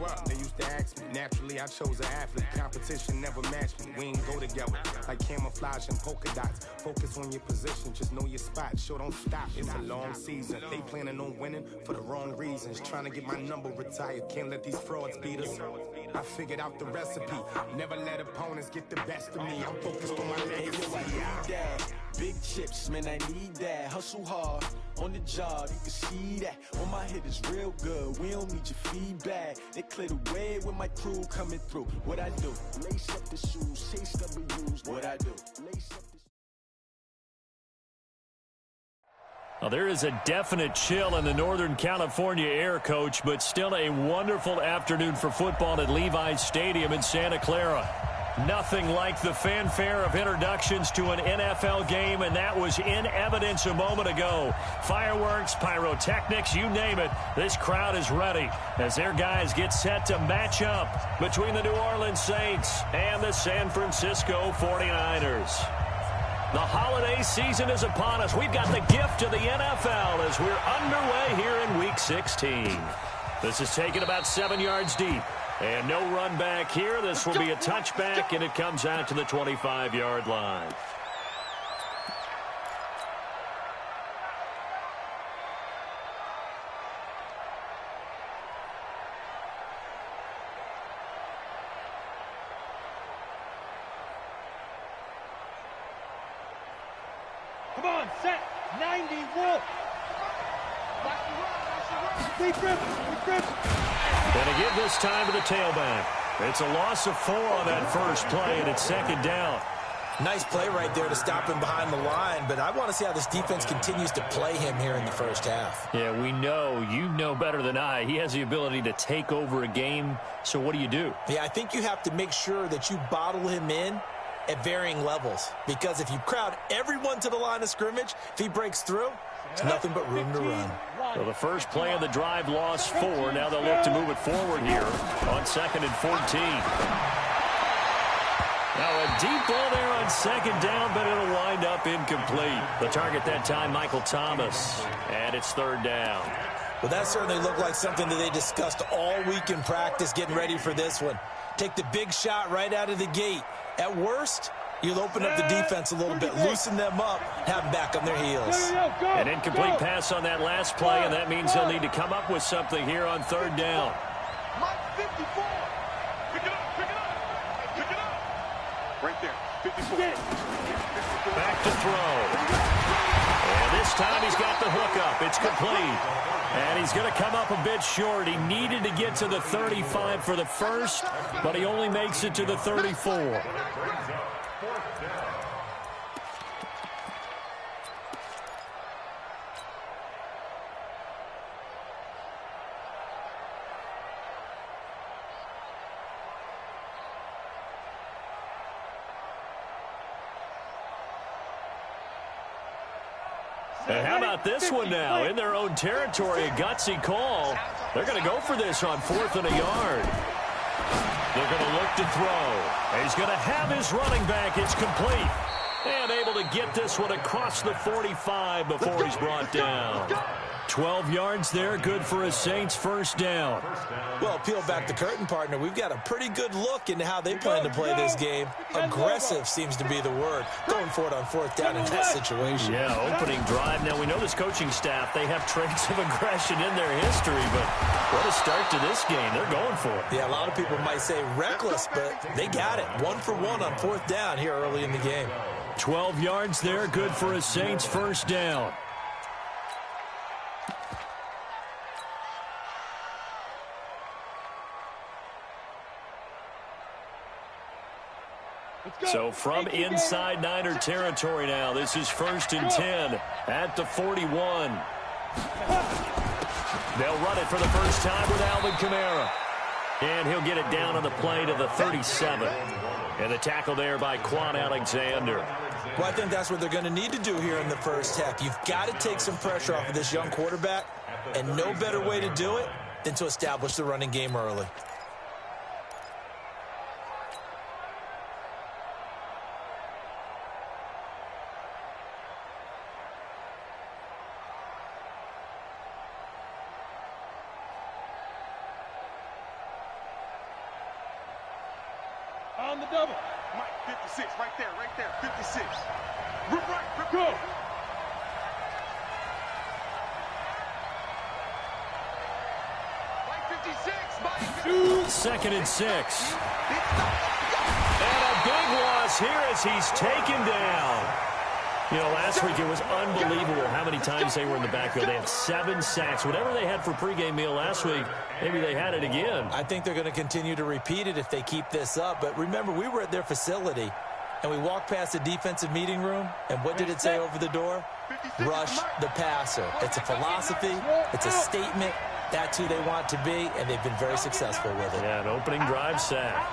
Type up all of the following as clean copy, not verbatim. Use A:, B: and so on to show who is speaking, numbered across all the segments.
A: up, they used to ask me. Naturally, I chose an athlete. Competition never matched me. We ain't go together. Like camouflage and polka dots. Focus on your position, just know your spot. Sure, don't stop. It's a long season. They planning on winning for the wrong reasons. Trying to get my number retired. Can't let these frauds beat us. I figured out the recipe. Never let opponents get the best of me. I'm focused on my legacy.
B: Big chips, man, I need that. Hustle hard on the job, you can see that. On my head is real good. We don't need your feedback. They clear the way with my crew coming through. What I do? Lace up the shoes, chase W's. What I do? Lace up the
C: Well, there is a definite chill in the Northern California air, Coach, but still a wonderful afternoon for football at Levi's Stadium in Santa Clara. Nothing like the fanfare of introductions to an NFL game, and that was in evidence a moment ago. Fireworks, pyrotechnics, you name it. This crowd is ready as their guys get set to match up between the New Orleans Saints and the San Francisco 49ers. The holiday season is upon us. We've got the gift of the NFL as we're underway here in Week 16. This is taken about 7 yards deep. And no run back here. This will be a touchback, and it comes out to the 25-yard line.
D: Come on, set, 90, roll. Deep rip.
C: Going to give this time to the tailback. It's a loss of 4 on that first play, and it's second down.
E: Nice play right there to stop him behind the line, but I want to see how this defense continues to play him here in the first half.
C: Yeah, we know. You know better than I. He has the ability to take over a game, so what do?
E: Yeah, I think you have to make sure that you bottle him in at varying levels, because if you crowd everyone to the line of scrimmage, if he breaks through, it's nothing but room to run.
C: So the first play of the drive lost 4. Now they'll look to move it forward here on 2nd and 14. Now a deep ball there on second down, but it'll wind up incomplete. The target that time, Michael Thomas, and it's 3rd down.
E: Well, that certainly looked like something that they discussed all week in practice, getting ready for this one. Take the big shot right out of the gate. At worst, you'll open up the defense a little bit, loosen them up, have them back on their heels.
C: An incomplete pass on that last play, and that means they'll need to come up with something here on 3rd down.
D: Mike 54. Pick it up. Right there, 54.
C: Back to throw. And this time he's got the hook up. It's complete. And he's going to come up a bit short. He needed to get to the 35 for the first, but he only makes it to the 34. And how about this one now? In their own territory, a gutsy call. They're going to go for this on 4th and a yard. They're going to look to throw. And he's going to have his running back. It's complete. And able to get this one across the 45 before he's brought down. 12 yards there, good for a Saints first down.
E: Well, peel back the curtain, partner. We've got a pretty good look into how they plan to play this game. Aggressive seems to be the word. Going for it on 4th down in that situation.
C: Yeah, opening drive. Now, we know this coaching staff, they have traits of aggression in their history, but what a start to this game. They're going for it.
E: Yeah, a lot of people might say reckless, but they got it. 1 for 1 on 4th down here early in the game.
C: 12 yards there, good for a Saints first down. So from inside Niner territory now, this is 1st and 10 at the 41. They'll run it for the first time with Alvin Kamara. And he'll get it down on the play to the 37. And the tackle there by Quan Alexander.
E: Well, I think that's what they're going to need to do here in the first half. You've got to take some pressure off of this young quarterback, and no better way to do it than to establish the running game early.
D: On the double.
F: Mike, 56, right there, 56. Rip right, rip
D: Go.
F: Mike, 56, Mike.
C: 2nd and 6. And a big loss here as he's taken down. You know, last week it was unbelievable how many times they were in the backfield. They had 7 sacks. Whatever they had for pregame meal last week, maybe they had it again.
E: I think they're going to continue to repeat it if they keep this up. But remember, we were at their facility, and we walked past the defensive meeting room, and what did it say over the door? Rush the passer. It's a philosophy. It's a statement. That's who they want to be, and they've been very successful with it.
C: Yeah, an opening drive sack.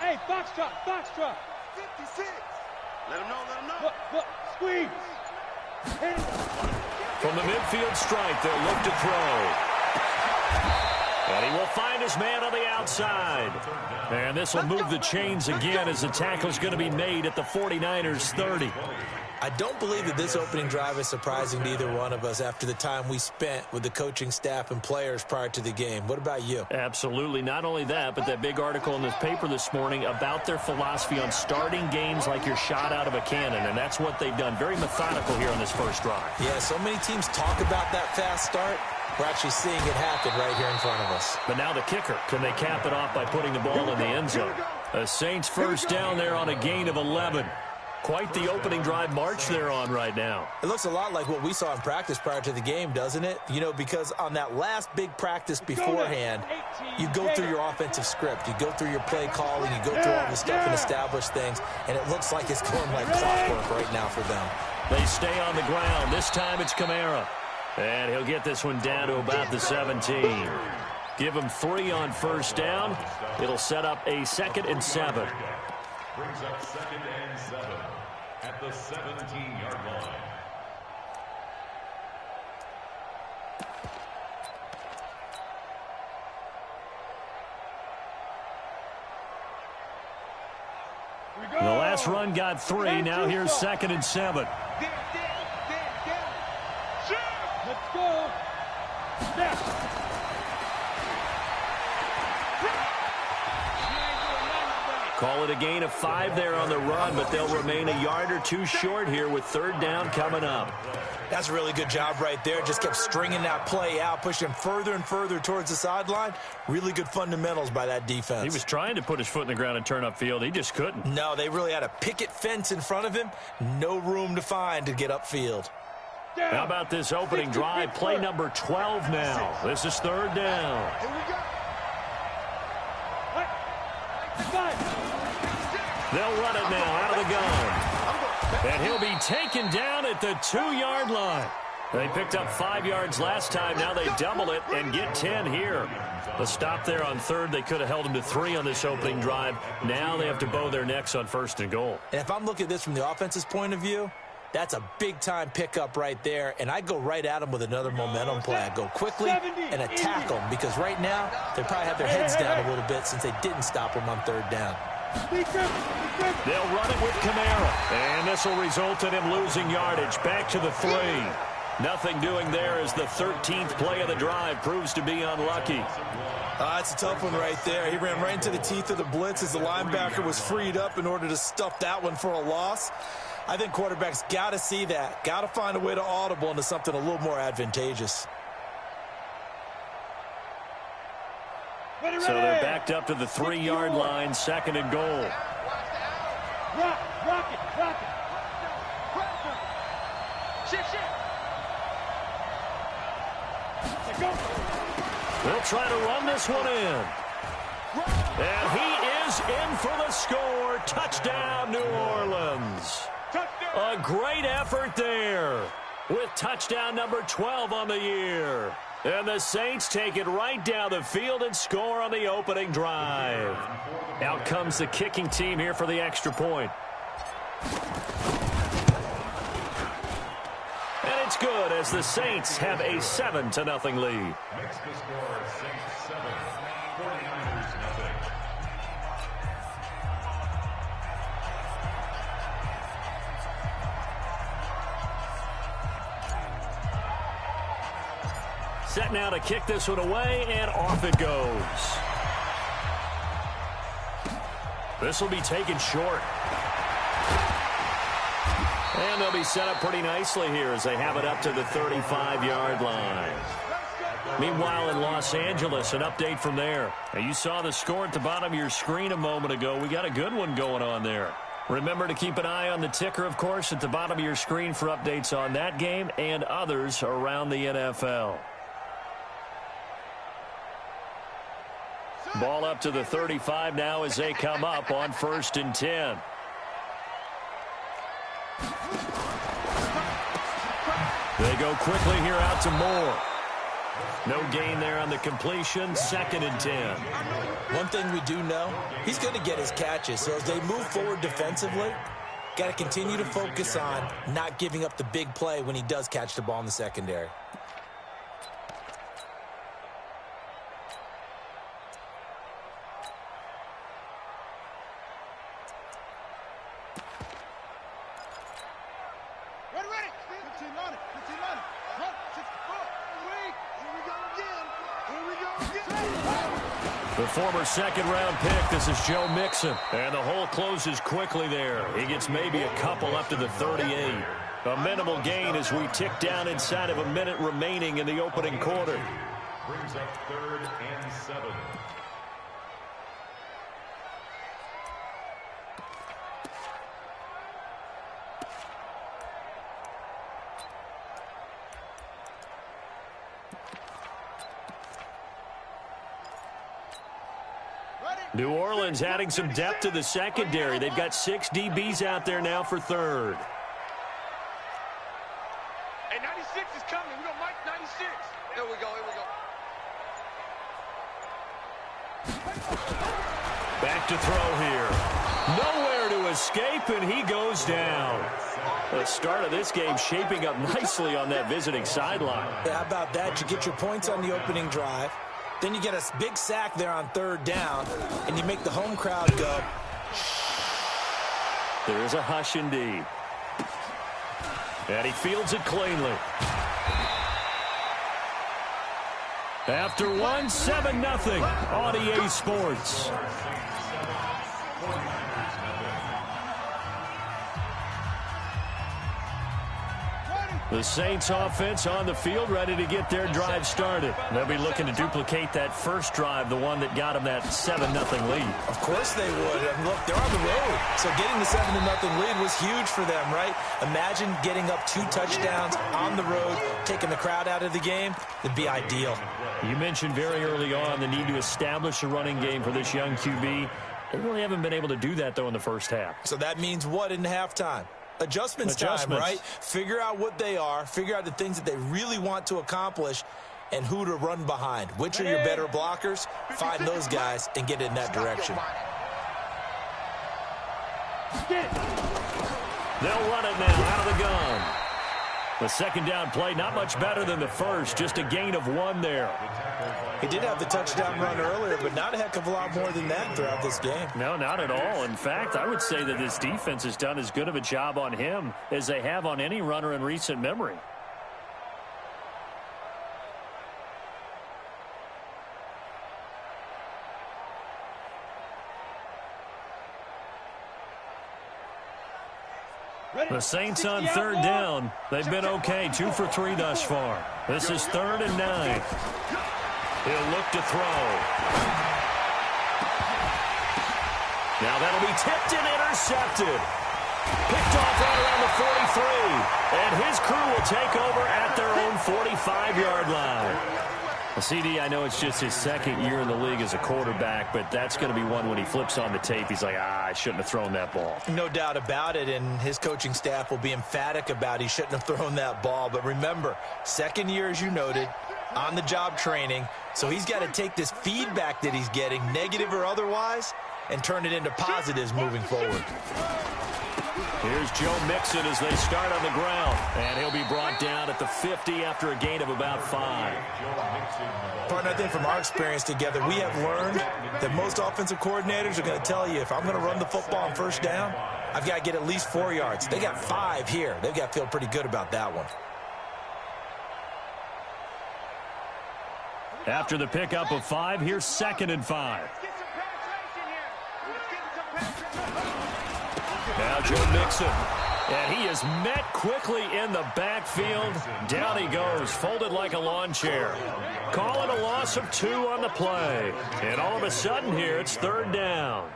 D: Hey, Foxtrot, Foxtrot.
F: 56. Let him know,
D: Look, squeeze.
C: From the midfield stripe, they'll look to throw. And he will find his man on the outside. And this will move the chains again as the tackle's going to be made at the 49ers 30.
E: I don't believe that this opening drive is surprising to either one of us after the time we spent with the coaching staff and players prior to the game. What about you?
C: Absolutely. Not only that, but that big article in this paper this morning about their philosophy on starting games like you're shot out of a cannon, and that's what they've done. Very methodical here on this first drive.
E: Yeah, so many teams talk about that fast start. We're actually seeing it happen right here in front of us.
C: But now the kicker. Can they cap it off by putting the ball in the end zone? The Saints first down there on a gain of 11. Quite the opening drive march they're on right now.
E: It looks a lot like what we saw in practice prior to the game, doesn't it? You know, because on that last big practice beforehand, you go through your offensive script. You go through your play calling. You go through all the stuff and establish things. And it looks like it's going like clockwork right now for them.
C: They stay on the ground. This time it's Kamara. And he'll get this one down to about the 17. Give him 3 on first down. It'll set up a 2nd and 7.
G: Brings up 2nd and 7 at the 17-yard line.
C: The last run got 3. Now here's 2nd and 7.
D: Let's go. Snap.
C: Call it a gain of 5 there on the run, but they'll remain a yard or 2 short here with 3rd down coming up.
E: That's a really good job right there. Just kept stringing that play out, pushing further and further towards the sideline. Really good fundamentals by that defense.
C: He was trying to put his foot in the ground and turn upfield. He just couldn't.
E: No, they really had a picket fence in front of him. No room to find to get upfield.
C: How about this opening drive? Play number 12 now. This is 3rd down.
F: Here we go.
C: They'll run it now out of the gun. And he'll be taken down at the 2-yard line. They picked up 5 yards last time. Now they double it and get 10 here. The stop there on 3rd. They could have held him to 3 on this opening drive. Now they have to bow their necks on 1st and goal.
E: And if I'm looking at this from the offense's point of view, that's a big-time pickup right there, and I go right at them with another momentum play. I go quickly and attack them because right now they probably have their heads down a little bit since they didn't stop them on 3rd down.
C: They'll run it with Kamara, and this will result in him losing yardage. Back to the 3. Nothing doing there as the 13th play of the drive proves to be unlucky.
E: It's a tough one right there. He ran right into the teeth of the blitz as the linebacker was freed up in order to stuff that one for a loss. I think quarterbacks got to see that. Got to find a way to audible into something a little more advantageous.
C: So they're backed up to the 3-yard line, 2nd and goal.
D: Rock it.
C: They'll try to run this one in. And he is in for the score. Touchdown, New Orleans. A great effort there with touchdown number 12 on the year. And the Saints take it right down the field and score on the opening drive. Out comes the kicking team here for the extra point. And it's good as the Saints have a 7-0 lead.
G: Makes the score Saints 7, 49ers nothing.
C: Set now to kick this one away, and off it goes. This will be taken short. And they'll be set up pretty nicely here as they have it up to the 35-yard line. Meanwhile, in Los Angeles, an update from there. Now, you saw the score at the bottom of your screen a moment ago. We got a good one going on there. Remember to keep an eye on the ticker, of course, at the bottom of your screen for updates on that game and others around the NFL. Ball up to the 35 now as they come up on 1st and 10. They go quickly here out to Moore. No gain there on the completion. 2nd and 10.
E: One thing we do know, he's going to get his catches. So as they move forward defensively, got to continue to focus on not giving up the big play when he does catch the ball in the secondary.
C: The former 2nd-round pick, this is Joe Mixon. And the hole closes quickly there. He gets maybe a couple up to the 38. A minimal gain as we tick down inside of a minute remaining in the opening quarter.
G: Brings up 3rd and 7.
C: New Orleans adding some depth to the secondary. They've got 6 DBs out there now for 3rd.
F: Hey, 96 is coming. We got Mike 96. Here we go,
C: Back to throw here. Nowhere to escape, and he goes down. The start of this game shaping up nicely on that visiting sideline.
E: Yeah, how about that? You get your points on the opening drive. Then you get a big sack there on 3rd down, and you make the home crowd go.
C: There is a hush indeed. And he fields it cleanly. After 1, 7-0 on EA Sports. The Saints offense on the field, ready to get their drive started. They'll be looking to duplicate that first drive, the one that got them that 7-0 lead.
E: Of course they would. And look, they're on the road. So getting the 7-0 lead was huge for them, right? Imagine getting up 2 touchdowns on the road, taking the crowd out of the game. It'd be ideal.
C: You mentioned very early on the need to establish a running game for this young QB. They really haven't been able to do that, though, in the first half.
E: So that means what in halftime? Adjustments time, right? Figure out what they are, figure out the things that they really want to accomplish, and who to run behind. Which are your better blockers? Find those guys and get in that direction.
C: They'll run it now out of the gun. The 2nd down play, not much better than the first, just a gain of 1 there.
E: He did have the touchdown run earlier, but not a heck of a lot more than that throughout this game.
C: No, not at all. In fact, I would say that this defense has done as good of a job on him as they have on any runner in recent memory. The Saints on 3rd down. They've been okay, 2 for 3 thus far. This is 3rd and 9. He'll look to throw. Now that'll be tipped and intercepted. Picked off right around the 43. And his crew will take over at their own 45-yard line. CD, I know it's just his 2nd year in the league as a quarterback, but that's going to be one when he flips on the tape. He's like, I shouldn't have thrown that ball.
E: No doubt about it, and his coaching staff will be emphatic about he shouldn't have thrown that ball. But remember, 2nd year, as you noted, on-the-job training, so he's got to take this feedback that he's getting, negative or otherwise, and turn it into positives moving forward.
C: Here's Joe Mixon as they start on the ground, and he'll be brought down at the 50 after a gain of about 5.
E: Partner, I think from our experience together, we have learned that most offensive coordinators are going to tell you, if I'm going to run the football on 1st down, I've got to get at least 4 yards. They got 5 here. They've got to feel pretty good about that one.
C: After the pickup of 5, here's 2nd and 5. Now Joe Mixon. And he is met quickly in the backfield. Down he goes, folded like a lawn chair. Call it a loss of 2 on the play. And all of a sudden here, it's 3rd down.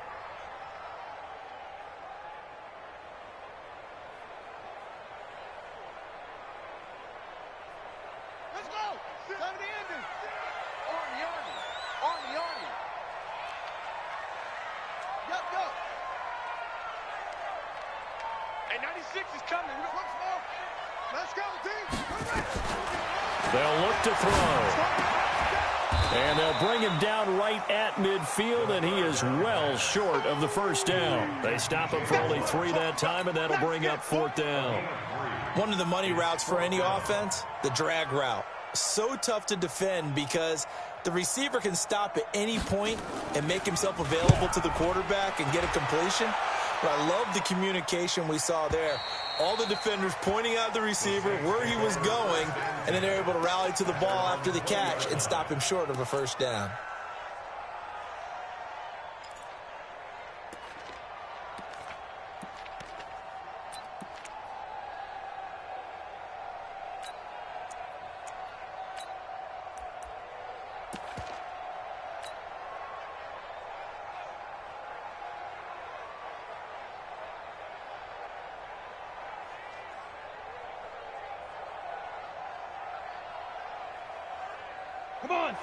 F: Let's go! Time to end it! On the Army! Yup, yup! Hey, 96 is coming. Let's go, team.
C: They'll look to throw. And they'll bring him down right at midfield, and he is well short of the 1st down. They stop him for only 3 that time, and that'll bring up 4th down.
E: One of the money routes for any offense, the drag route. So tough to defend because the receiver can stop at any point and make himself available to the quarterback and get a completion. But I love the communication we saw there. All the defenders pointing out the receiver, where he was going, and then they're able to rally to the ball after the catch and stop him short of a 1st down.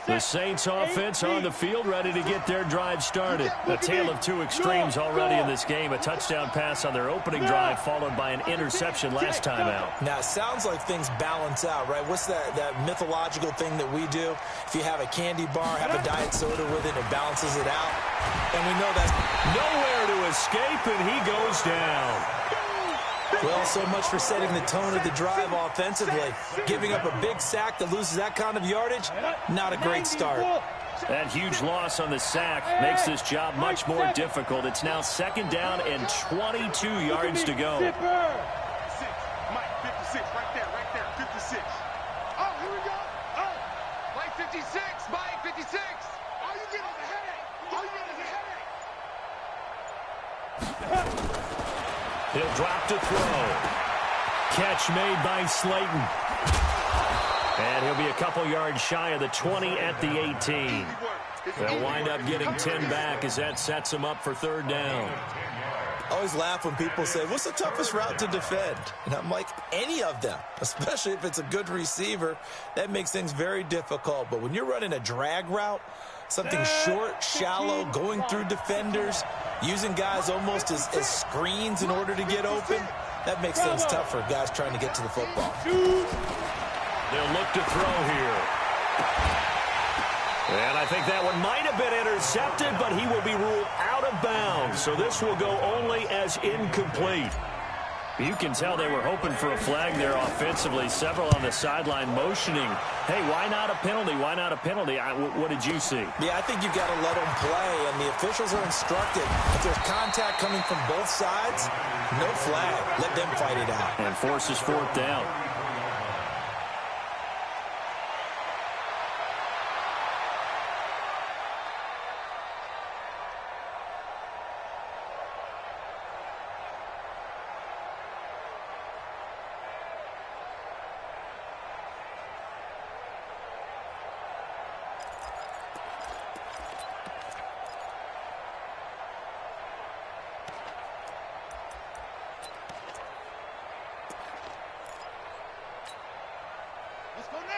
C: The Saints offense on the field, ready to get their drive started. A tale of 2 extremes already in this game. A touchdown pass on their opening drive, followed by an interception last time out.
E: Now, it sounds like things balance out, right? What's that mythological thing that we do? If you have a candy bar, have a diet soda with it, it balances it out. And we know that's
C: nowhere to escape, and he goes down.
E: Well, so much for setting the tone of the drive offensively. Giving up a big sack that loses that kind of yardage, not a great start.
C: That huge loss on the sack makes this job much more difficult. It's now 2nd down and 22 yards to go.
F: Mike, 56, right there, 56. Oh, here we go. Oh, Mike, 56, Mike, 56. All you get is a headache. All you get is a headache.
C: He'll drop to throw. Catch made by Slayton. And he'll be a couple yards shy of the 20 at the 18. They'll wind up getting 10 back as that sets them up for 3rd down.
E: I always laugh when people say, what's the toughest route to defend? And I'm like, any of them, especially if it's a good receiver. That makes things very difficult. But when you're running a drag route, something short, shallow, going through defenders, using guys almost as screens in order to get open, that makes things tough for guys trying to get to the football.
C: They'll look to throw here. And I think that one might have been intercepted, but he will be ruled out of bounds. So this will go only as incomplete. You can tell they were hoping for a flag there offensively. Several on the sideline motioning, hey, why not a penalty? Why not a penalty? What did you see?
E: Yeah, I think you've got to let them play, and the officials are instructed. If there's contact coming from both sides, no flag. Let them fight it out.
C: And forces 4th down.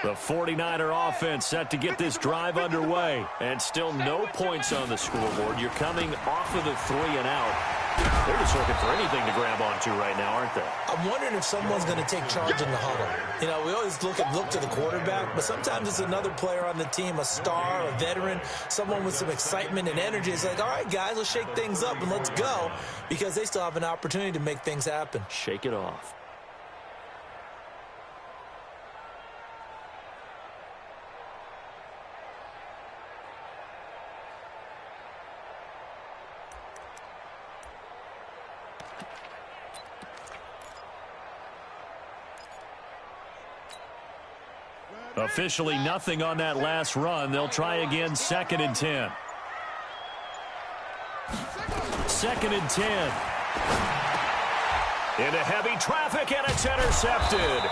C: The 49er offense set to get this drive underway. And still no points on the scoreboard. You're coming off of the 3 and out. They're just looking for anything to grab onto right now, aren't they?
E: I'm wondering if someone's going to take charge in the huddle. You know, we always look to the quarterback, but sometimes it's another player on the team, a star, a veteran, someone with some excitement and energy. It's like, all right, guys, let's shake things up and let's go, because they still have an opportunity to make things happen.
C: Shake it off. Officially nothing on that last run. They'll try again, 2nd and 10. 2nd and 10. Into heavy traffic, and it's intercepted.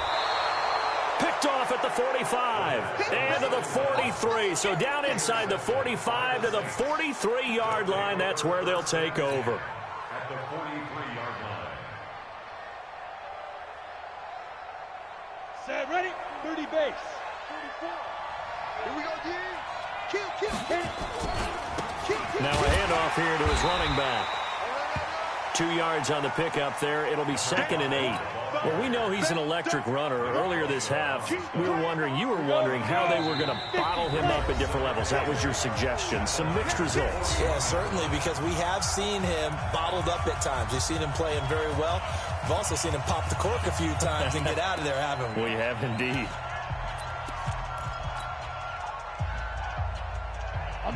C: Picked off at the 45 and to the 43. So down inside the 45 to the 43-yard line. That's where they'll take over.
G: At the 43-yard line.
D: Set, ready? 30 base. 34.
F: Here we go, D. Kill.
C: Now a handoff here to his running back. 2 yards on the pickup there. It'll be 2nd and 8. Well, we know he's an electric runner. Earlier this half, you were wondering how they were going to bottle him up at different levels. That was your suggestion. Some mixed results.
E: Yeah, certainly, because we have seen him bottled up at times. We've seen him playing very well. We've also seen him pop the cork a few times and get out of there, haven't we?
C: We have indeed.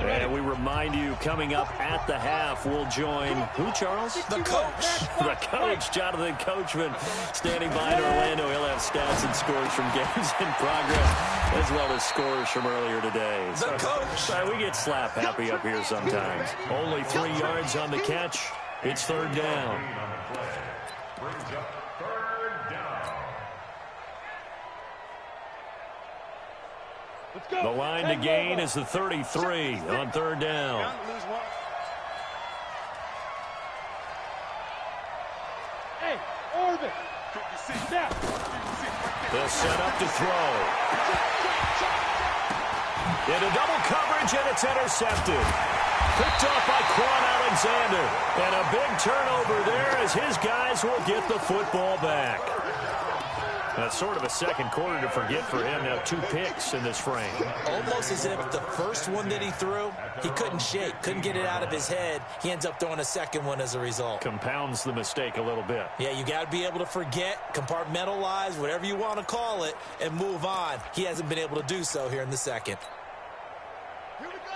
C: And we remind you, coming up at the half, we'll join who, Charles?
E: The coach.
C: The coach, Jonathan Coachman, standing by in Orlando. He'll have stats and scores from games in progress, as well as scores from earlier today.
E: The coach.
C: We get slap happy up here sometimes. Only 3 yards on the catch. It's 3rd down.
G: Brings up 3rd down.
D: Let's go.
C: The line to gain is the 33 on 3rd down.
D: Hey, orbit.
F: 56.
D: Snap.
C: They'll set up to throw. Into double coverage, and it's intercepted. Picked off by Quan Alexander. And a big turnover there as his guys will get the football back. That's sort of a second quarter to forget for him. Now 2 picks in this frame.
E: Almost as if the first one that he threw, he couldn't shake, couldn't get it out of his head. He ends up throwing a second one as a result.
C: Compounds the mistake a little bit.
E: Yeah, you got to be able to forget, compartmentalize, whatever you want to call it, and move on. He hasn't been able to do so here in the second.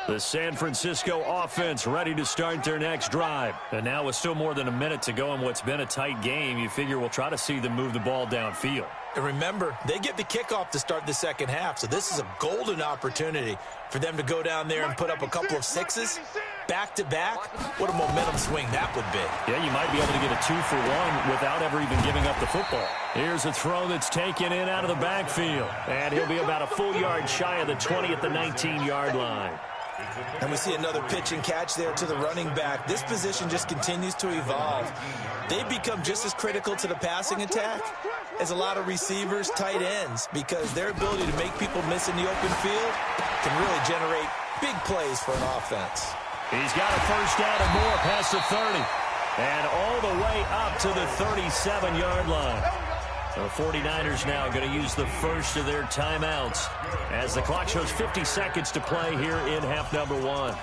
C: The San Francisco offense ready to start their next drive. And now with still more than a minute to go in what's been a tight game, you figure we'll try to see them move the ball downfield.
E: And remember, they get the kickoff to start the second half, so this is a golden opportunity for them to go down there and put up a couple of sixes back-to-back. What a momentum swing that would be.
C: Yeah, you might be able to get a 2-for-1 without ever even giving up the football. Here's a throw that's taken in out of the backfield. And he'll be about a full yard shy of the 20 at the 19-yard line.
E: And we see another pitch and catch there to the running back. This position just continues to evolve. They've become just as critical to the passing attack as a lot of receivers, tight ends, because their ability to make people miss in the open field can really generate big plays for an offense.
C: He's got a first down and more past the 30. And all the way up to the 37-yard line. The 49ers now going to use the first of their timeouts as the clock shows 50 seconds to play here in half number 1.
G: 1st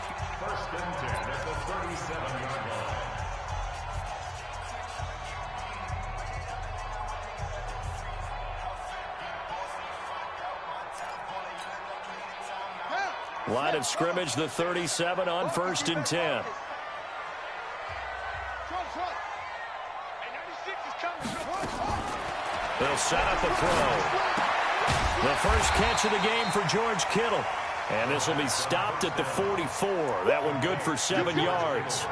G: and 10 at the 37-yard line.
C: Line of scrimmage, the 37 on 1st and 10. They'll set up the throw. The first catch of the game for George Kittle. And this will be stopped at the 44. That one good for 7 yards.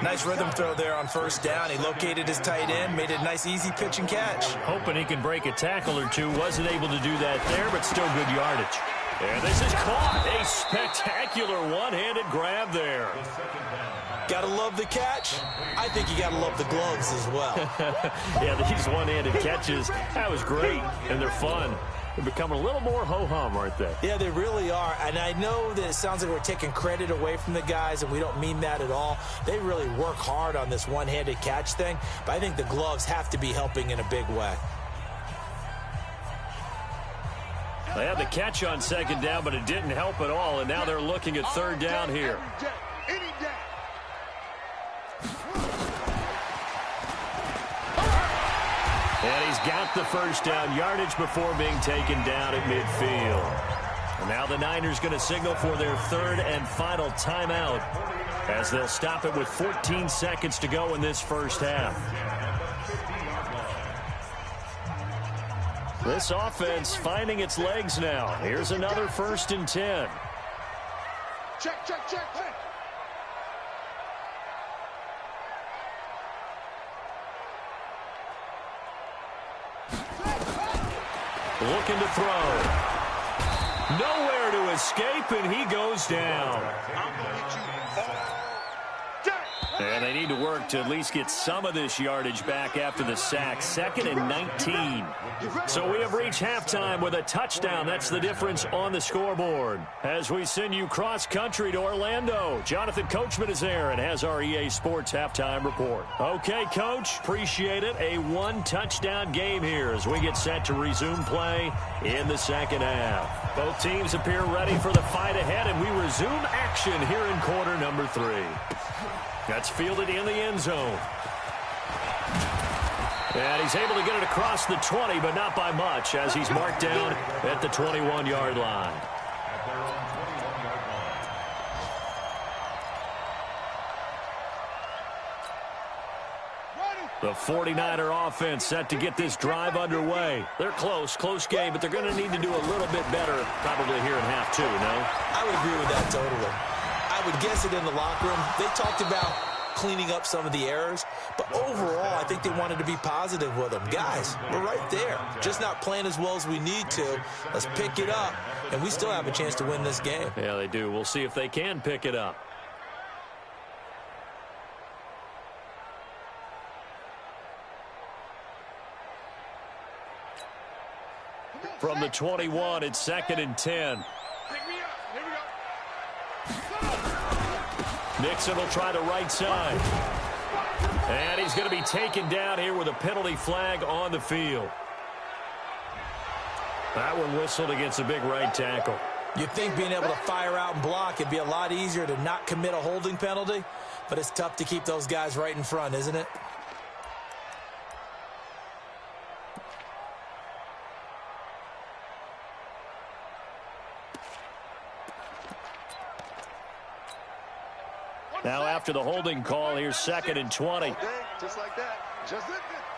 E: Nice rhythm throw there on 1st down. He located his tight end, made it a nice easy pitch and catch.
C: Hoping he can break a tackle or two. Wasn't able to do that there, but still good yardage. And this is caught. A spectacular one-handed grab there.
E: Gotta love the catch. I think you gotta love the gloves as well.
C: Yeah, these one-handed catches, that was great, and they're fun. They're becoming a little more ho-hum, aren't they?
E: Yeah, they really are. And I know that it sounds like we're taking credit away from the guys, and we don't mean that at all. They really work hard on this one-handed catch thing, but I think the gloves have to be helping in a big way.
C: They had the catch on 2nd down, but it didn't help at all, and now they're looking at 3rd down here. And he's got the first down yardage before being taken down at midfield. And now the Niners going to signal for their 3rd and final timeout as they'll stop it with 14 seconds to go in this first half. This offense finding its legs now. Here's another 1st and 10.
F: Check, check, check. Hey.
C: Looking to throw. Nowhere to escape, and he goes down.
F: I'm going to hit you all day.
C: And they need to work to at least get some of this yardage back after the sack. 2nd and 19. So we have reached halftime with a touchdown. That's the difference on the scoreboard. As we send you cross-country to Orlando, Jonathan Coachman is there and has our EA Sports halftime report. Okay, Coach, appreciate it. A one-touchdown game here as we get set to resume play in the second half. Both teams appear ready for the fight ahead, and we resume action here in quarter number 3. That's fielded in the end zone. And he's able to get it across the 20, but not by much, as he's marked down at the 21-yard line. The 49er offense set to get this drive underway. They're close game, but they're going to need to do a little bit better probably here in half 2, no?
E: I would agree with that totally. I would guess it in the locker room. They talked about cleaning up some of the errors, but overall, I think they wanted to be positive with them. Guys, we're right there. Just not playing as well as we need to. Let's pick it up, and we still have a chance to win this game.
C: Yeah, they do. We'll see if they can pick it up. From the 21, it's 2nd and 10. Nixon will try the right side. And he's going to be taken down here with a penalty flag on the field. That one whistled against a big right tackle.
E: You'd think being able to fire out and block it'd be a lot easier to not commit a holding penalty, but it's tough to keep those guys right in front, isn't it?
C: Now after the holding call, here's 2nd and 20.
F: Just like that. Just like that.